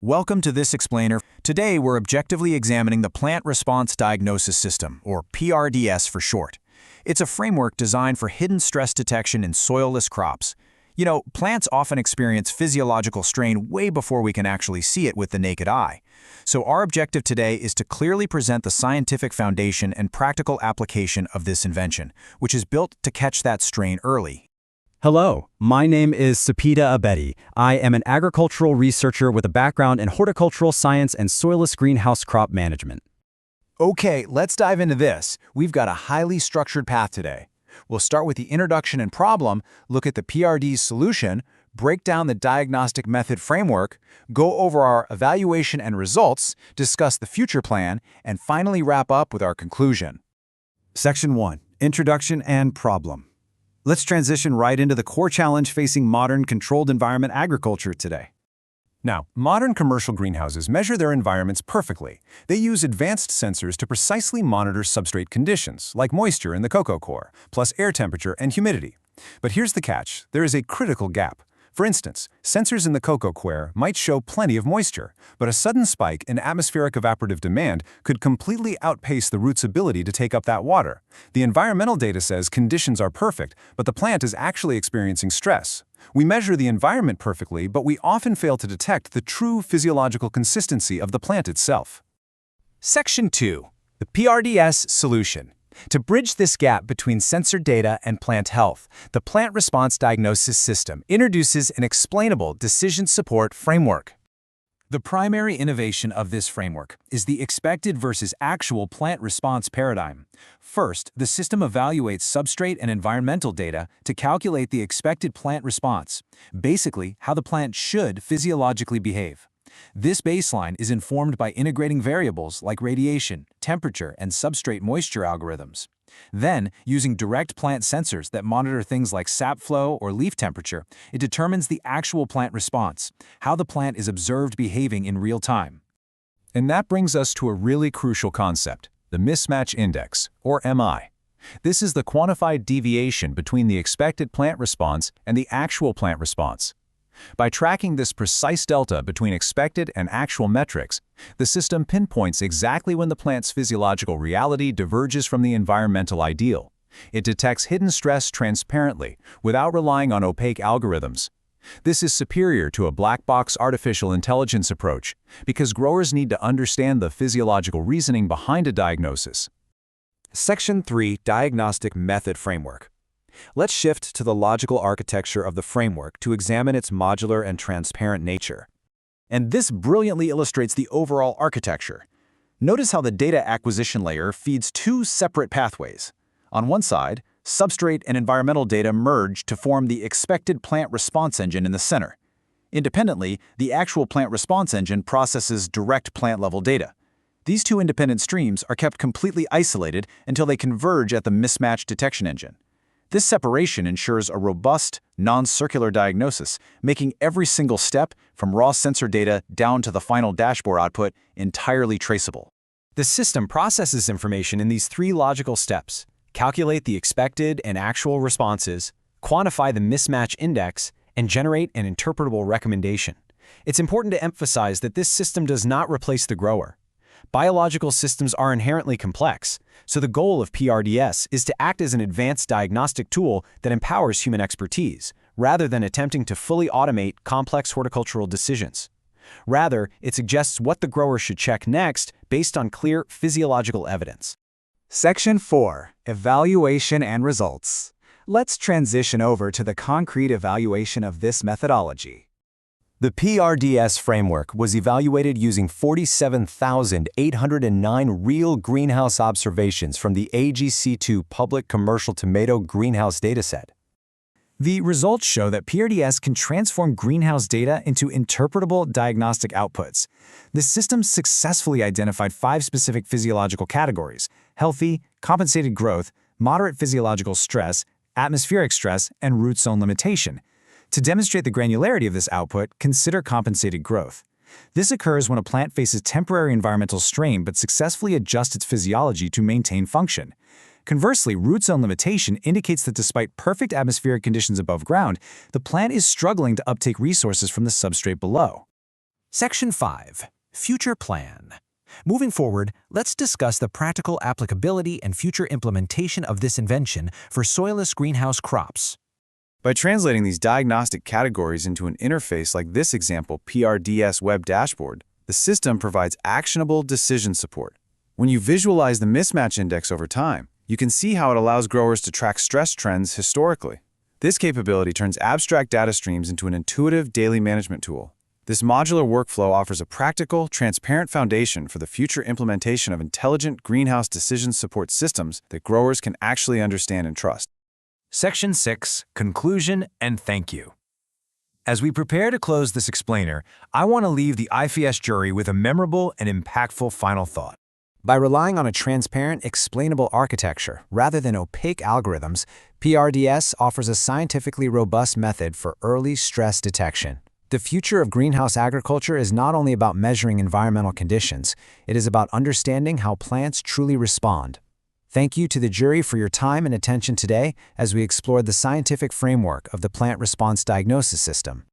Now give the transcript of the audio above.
Welcome to this explainer. Today we're objectively examining the Plant Response Diagnosis System, or PRDS for short. It's a framework designed for hidden stress detection in soilless crops. You know, plants often experience physiological strain way before we can actually see it with the naked eye. So our objective today is to clearly present the scientific foundation and practical application of this invention, which is built to catch that strain early. Hello, my name is Sapita Abedi. I am an agricultural researcher with a background in horticultural science and soilless greenhouse crop management. Okay, let's dive into this. We've got a highly structured path today. We'll start with the introduction and problem, look at the PRD's solution, break down the diagnostic method framework, go over our evaluation and results, discuss the future plan, and finally wrap up with our conclusion. Section 1. Introduction and Problem. Let's transition right into the core challenge facing modern controlled environment agriculture today. Now, modern commercial greenhouses measure their environments perfectly. They use advanced sensors to precisely monitor substrate conditions, like moisture in the cocoa core, plus air temperature and humidity. But here's the catch. There is a critical gap. For instance, sensors in the cocoa core might show plenty of moisture, but a sudden spike in atmospheric evaporative demand could completely outpace the root's ability to take up that water. The environmental data says conditions are perfect, but the plant is actually experiencing stress. We measure the environment perfectly, but we often fail to detect the true physiological consistency of the plant itself. Section 2. The PRDS solution. To bridge this gap between sensor data and plant health, the Plant Response Diagnosis System introduces an explainable decision support framework. The primary innovation of this framework is the expected versus actual plant response paradigm. First, the system evaluates substrate and environmental data to calculate the expected plant response, basically how the plant should physiologically behave. This baseline is informed by integrating variables like radiation, temperature, and substrate moisture algorithms. Then, using direct plant sensors that monitor things like sap flow or leaf temperature, it determines the actual plant response, how the plant is observed behaving in real time. And that brings us to a really crucial concept, the Mismatch Index, or MI. This is the quantified deviation between the expected plant response and the actual plant response. By tracking this precise delta between expected and actual metrics, the system pinpoints exactly when the plant's physiological reality diverges from the environmental ideal. It detects hidden stress transparently, without relying on opaque algorithms. This is superior to a black box artificial intelligence approach, because growers need to understand the physiological reasoning behind a diagnosis. Section 3. Diagnostic Method Framework. Let's shift to the logical architecture of the framework to examine its modular and transparent nature. And this brilliantly illustrates the overall architecture. Notice how the data acquisition layer feeds two separate pathways. On one side, substrate and environmental data merge to form the expected plant response engine in the center. Independently, the actual plant response engine processes direct plant-level data. These two independent streams are kept completely isolated until they converge at the mismatch detection engine. This separation ensures a robust, non-circular diagnosis, making every single step, from raw sensor data down to the final dashboard output, entirely traceable. The system processes information in these three logical steps: calculate the expected and actual responses, quantify the mismatch index, and generate an interpretable recommendation. It's important to emphasize that this system does not replace the grower. Biological systems are inherently complex, so the goal of PRDS is to act as an advanced diagnostic tool that empowers human expertise, rather than attempting to fully automate complex horticultural decisions. Rather, it suggests what the grower should check next based on clear physiological evidence. Section 4. Evaluation and Results. Let's transition over to the concrete evaluation of this methodology. The PRDS framework was evaluated using 47,809 real greenhouse observations from the AGC2 public commercial tomato greenhouse dataset. The results show that PRDS can transform greenhouse data into interpretable diagnostic outputs. The system successfully identified 5 specific physiological categories: healthy, compensated growth, moderate physiological stress, atmospheric stress, and root zone limitation. To demonstrate the granularity of this output, consider compensated growth. This occurs when a plant faces temporary environmental strain but successfully adjusts its physiology to maintain function. Conversely, root zone limitation indicates that despite perfect atmospheric conditions above ground, the plant is struggling to uptake resources from the substrate below. Section 5. Future Plan. Moving forward, let's discuss the practical applicability and future implementation of this invention for soilless greenhouse crops. By translating these diagnostic categories into an interface like this example PRDS web dashboard, the system provides actionable decision support. When you visualize the mismatch index over time, you can see how it allows growers to track stress trends historically. This capability turns abstract data streams into an intuitive daily management tool. This modular workflow offers a practical, transparent foundation for the future implementation of intelligent greenhouse decision support systems that growers can actually understand and trust. Section 6. Conclusion and thank you. As we prepare to close this explainer, I want to leave the IFS jury with a memorable and impactful final thought. By relying on a transparent, explainable architecture rather than opaque algorithms, PRDS offers a scientifically robust method for early stress detection. The future of greenhouse agriculture is not only about measuring environmental conditions, it is about understanding how plants truly respond. Thank you to the jury for your time and attention today as we explored the scientific framework of the plant response diagnosis system.